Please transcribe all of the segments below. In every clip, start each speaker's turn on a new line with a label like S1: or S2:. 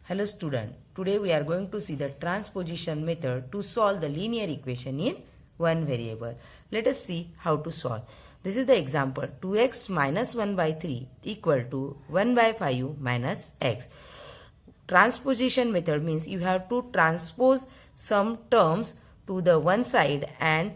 S1: Hello student, today we are going to see the transposition method to solve the linear equation in one variable. Let us see how to solve. This is the example 2x minus 1 by 3 equal to 1 by 5 minus x. Transposition method means you have to transpose some terms to the one side and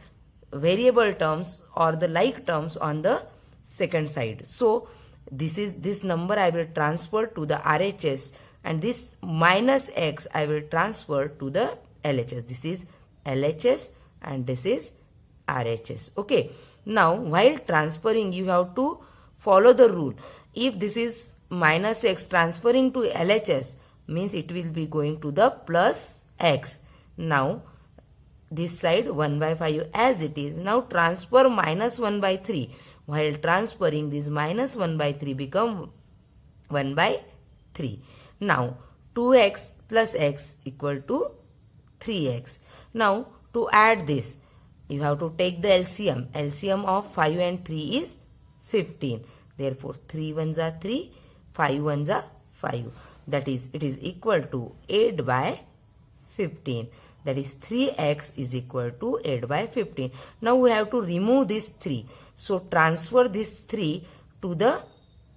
S1: variable terms or the like terms on the second side. So this number I will transfer to the RHS and this minus x I will transfer to the LHS. This is LHS and this is RHS. Okay. Now while transferring you have to follow the rule. If this is minus x transferring to LHS means it will be going to the plus x. Now this side 1 by 5 as it is. Now transfer minus 1 by 3. While transferring this minus 1 by 3 become 1 by 3. Now 2x plus x equal to 3x. Now to add this you have to take the LCM. LCM of 5 and 3 is 15. Therefore 3 ones are 3, 5 ones are 5. That is it is equal to 8 by 15. That is 3x is equal to 8 by 15. Now we have to remove this 3. So transfer this 3 to the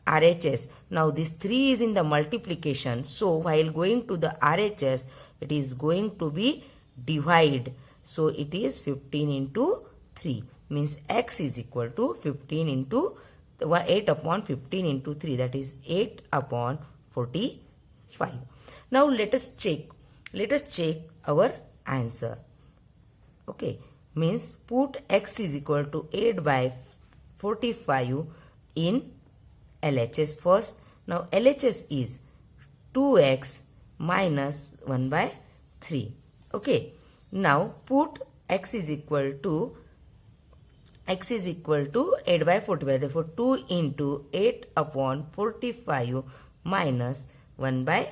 S1: RHS. Now this 3 is in the multiplication. So while going to the RHS, it is going to be divide. So it is 15 into 3. Means x is equal to 15 into 8 upon 15 into 3. That is 8 upon 45. Now let us check. Let us check our answer. Okay. Means put x is equal to 8 by 45 in LHS first. Now LHS is 2x minus 1 by 3. Okay. Now put x is equal to 8 by 45. Therefore 2 into 8 upon 45 minus 1 by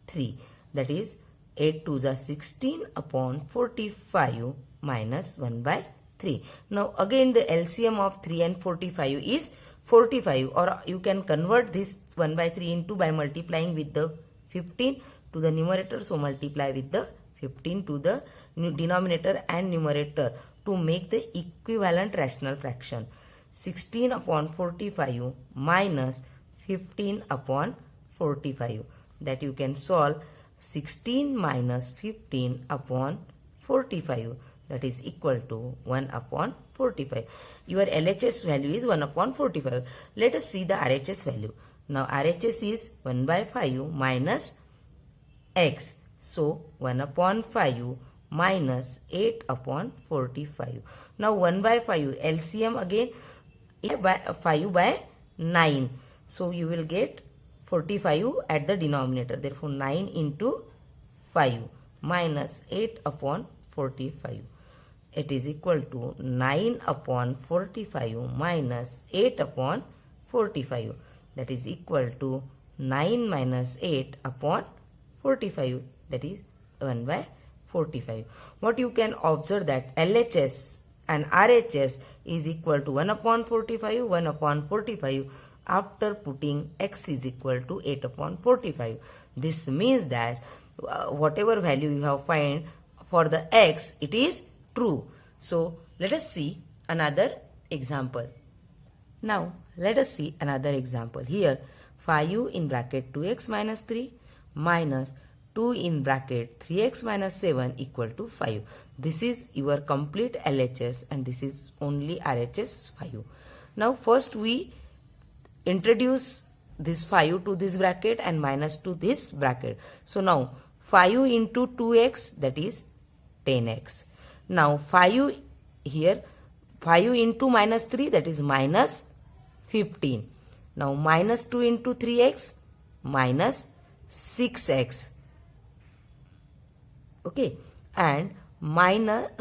S1: 3. That is 8 to the 16 upon 45 minus 1 by 3. Now again the LCM of 3 and 45 is 45, or you can convert this 1 by 3 into by multiplying with the 15 to the numerator. So multiply with the 15 to the denominator and numerator to make the equivalent rational fraction. 16 upon 45 minus 15 upon 45. That you can solve 16 minus 15 upon 45. That is equal to 1 upon 45. Your LHS value is 1 upon 45. Let us see the RHS value. Now RHS is 1 by 5 minus x. So 1 upon 5 minus 8 upon 45. Now 1 by 5 LCM again 5 by 9. So you will get 45 at the denominator. Therefore 9 into 5 minus 8 upon 45. It is equal to 9 upon 45 minus 8 upon 45. That is equal to 9 minus 8 upon 45. That is 1 by 45. What you can observe that LHS and RHS is equal to 1 upon 45, 1 upon 45 after putting x is equal to 8 upon 45. This means that whatever value you have find for the x, it is true. So let us see another example. Now let us see another example. Here 5 in bracket 2x minus 3 minus 2 in bracket 3x minus 7 equal to 5. This is your complete LHS and this is only RHS 5. Now first we introduce this 5 to this bracket and minus to this bracket. So now 5 into 2x, that is 10x. Now 5 here, 5 into minus 3, that is minus 15. Now minus 2 into 3x, minus 6x. Okay, and minus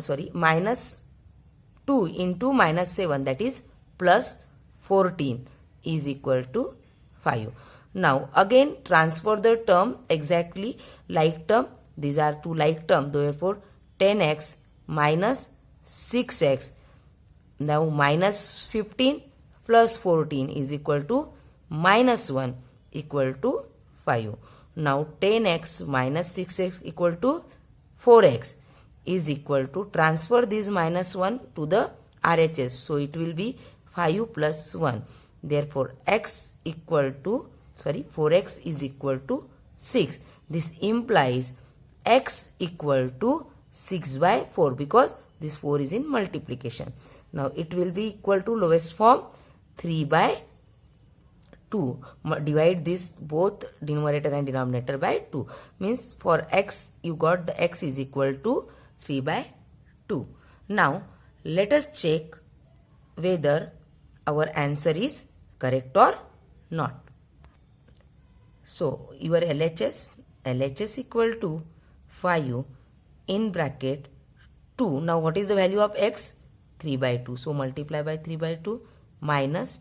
S1: 2 into minus 7, that is plus 14 is equal to 5. Now again transfer the term exactly like term. These are two like term. Therefore 10x minus 6x. Now minus 15 plus 14 is equal to minus 1 equal to 5. Now 10x minus 6x equal to 4x is equal to, transfer this minus 1 to the RHS. So it will be 5 plus 1. Therefore x equal to, 4x is equal to 6. This implies x equal to 6 by 4 because this 4 is in multiplication. Now it will be equal to lowest form 3 by 2. Divide this both numerator and denominator by 2. Means for x you got the x is equal to 3 by 2. Now let us check whether our answer is correct or not. So your LHS equal to 5 in bracket 2. Now what is the value of x? 3 by 2. So multiply by 3 by 2 minus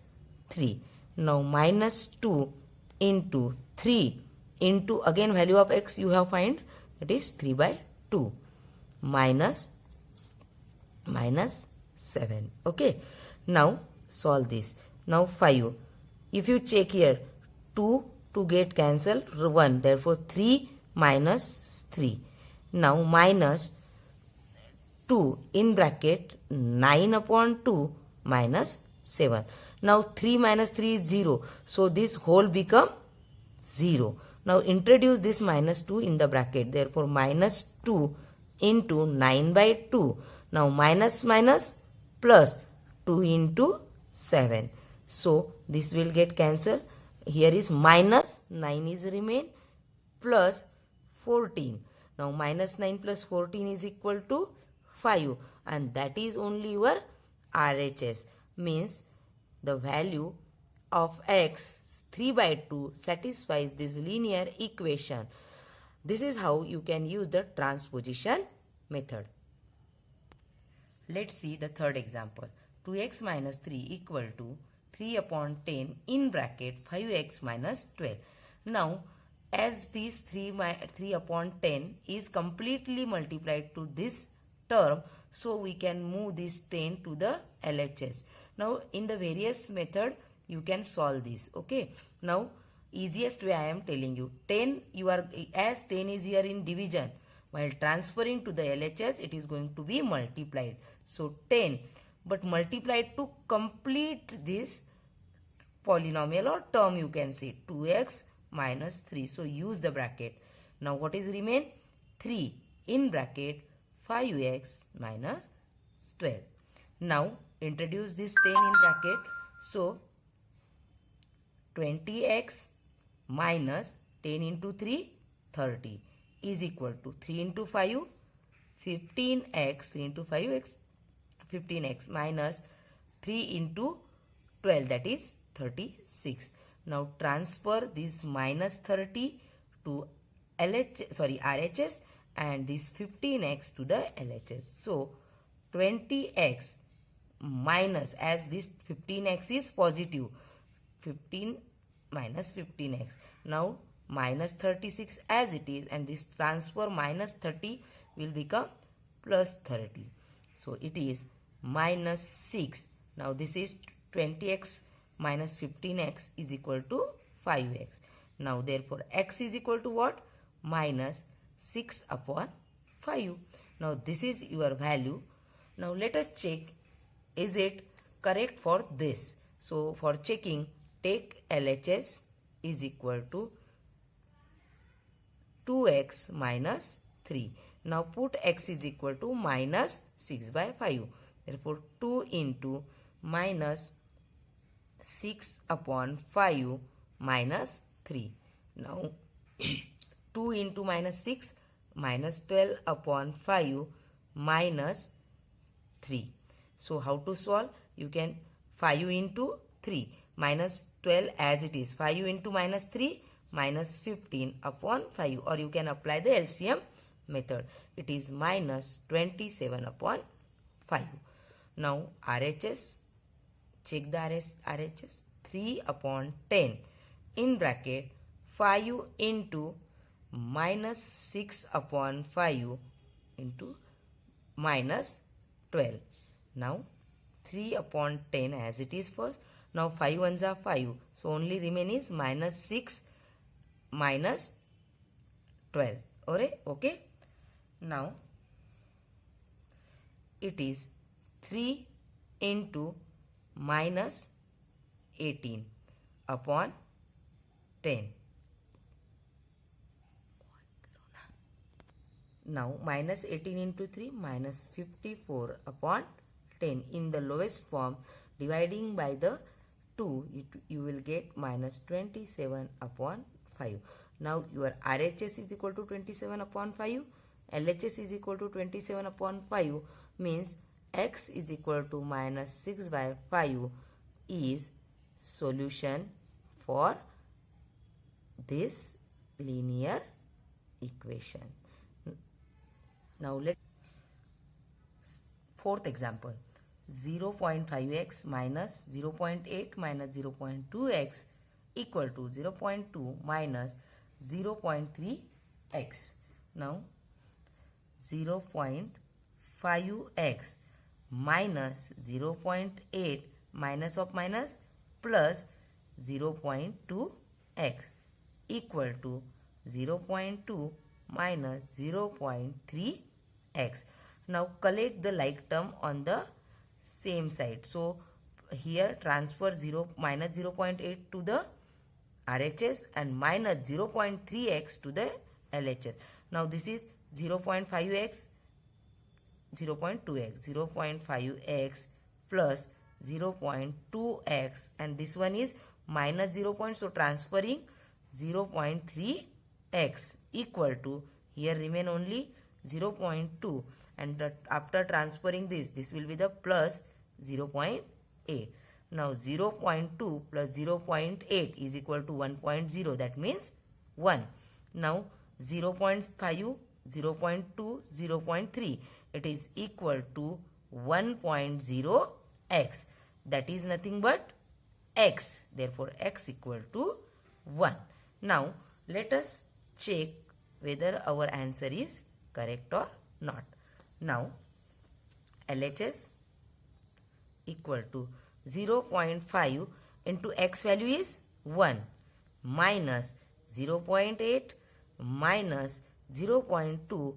S1: 3. Now minus 2 into 3 into again value of x you have find, that is 3 by 2 minus 7. Okay. Now solve this. Now 5. If you check here, 2 to get cancelled, 1. Therefore 3 minus 3. Now minus 2 in bracket 9 upon 2 minus 7. Now 3 minus 3 is 0. So this whole become 0. Now introduce this minus 2 in the bracket. Therefore minus 2 into 9 by 2. Now minus plus 2 into 7. So this will get cancelled. Here is minus 9 is remain plus 14. Now minus 9 plus 14 is equal to 5. And that is only your RHS. Means the value of x 3 by 2 satisfies this linear equation. This is how you can use the transposition method. Let's see the third example. 2x minus 3 equal to 3 upon 10 in bracket 5x minus 12. Now as this 3 upon 10 is completely multiplied to this term, so we can move this 10 to the LHS. Now in the various method you can solve this. Okay. Now easiest way I am telling you, 10 as 10 is here in division, while transferring to the LHS it is going to be multiplied. So 10, but multiplied to complete this polynomial or term, you can say 2x minus 3. So use the bracket. Now what is remain? 3 in bracket 5x minus 12. Now introduce this 10 in bracket. So 20x minus 10 into 3, 30 is equal to 3 into 5, 15x, 3 into 5x, 15x minus 3 into 12, that is 36. Now transfer this minus 30 to RHS and this 15x to the LHS. So 20x minus, as this 15x is positive, 15 minus 15x. Now minus 36 as it is, and this transfer minus 30 will become plus 30. So it is minus 6. Now this is 20x minus 15x is equal to 5x. Now therefore x is equal to what? Minus 6 upon 5. Now this is your value. Now let us check, is it correct for this? So for checking, take LHS is equal to 2x minus 3. Now put x is equal to minus 6 by 5. Therefore 2 into minus 6 upon 5 minus 3. Now 2 into minus 6 minus 12 upon 5 minus 3. So how to solve? You can 5 into 3 minus 12 as it is. 5 into minus 3 minus 15 upon 5, or you can apply the LCM method. It is minus 27 upon 5. Now RHS, check the RHS. 3 upon 10 in bracket 5 into minus 6 upon 5 into minus 12. Now 3 upon 10 as it is first. Now 5 ones are 5. So only remain is minus 6 minus 12. Okay. Now it is 3 into minus 18 upon 10. Now minus 18 into 3 minus 54 upon 10. In the lowest form, dividing by the 2, you will get minus 27 upon 5. Now your RHS is equal to 27 upon 5. LHS is equal to 27 upon 5 means x is equal to minus 6 by 5 is solution for this linear equation. Now fourth example, 0.5x minus 0.8 minus 0.2x equal to 0.2 minus 0.3x. Now 0.5x minus 0.8 minus of minus plus 0.2x equal to 0.2 minus 0.3x. Now collect the like term on the same side. So here transfer minus 0.8 to the RHS and minus 0.3x to the LHS. Now this is 0.5x, 0.2x, 0.5x plus 0.2x, and this one is minus 0. So transferring 0.3x equal to, here remain only 0.2, and after transferring this will be the plus 0.8. Now 0.2 plus 0.8 is equal to 1.0, that means 1. Now 0.5, 0.2, 0.3, it is equal to 1.0x, that is nothing but x. Therefore x equal to 1. Now let us check whether our answer is correct or not. Now LHS equal to 0.5 into x value is 1 minus 0.8 minus 0.2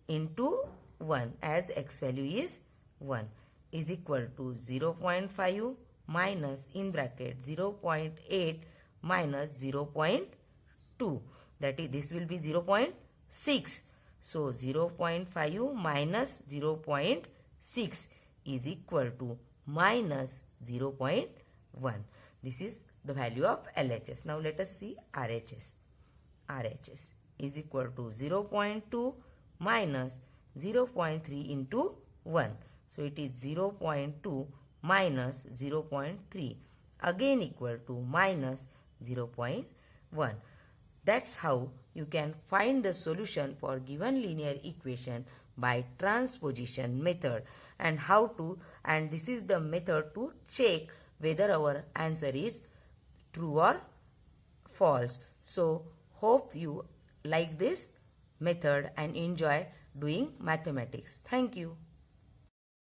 S1: into 1 as x value is 1 is equal to 0.5 minus in bracket 0.8 minus 0.2, that is this will be 0.6. So 0.5 minus 0.6 is equal to minus 0.1. This is the value of LHS. Now let us see RHS. RHS is equal to 0.2 minus 0.3 into 1. So it is 0.2 minus 0.3, again equal to minus 0.1. That's how you can find the solution for given linear equation by transposition method, and this is the method to check whether our answer is true or false. So hope you like this method and enjoy doing mathematics. Thank you.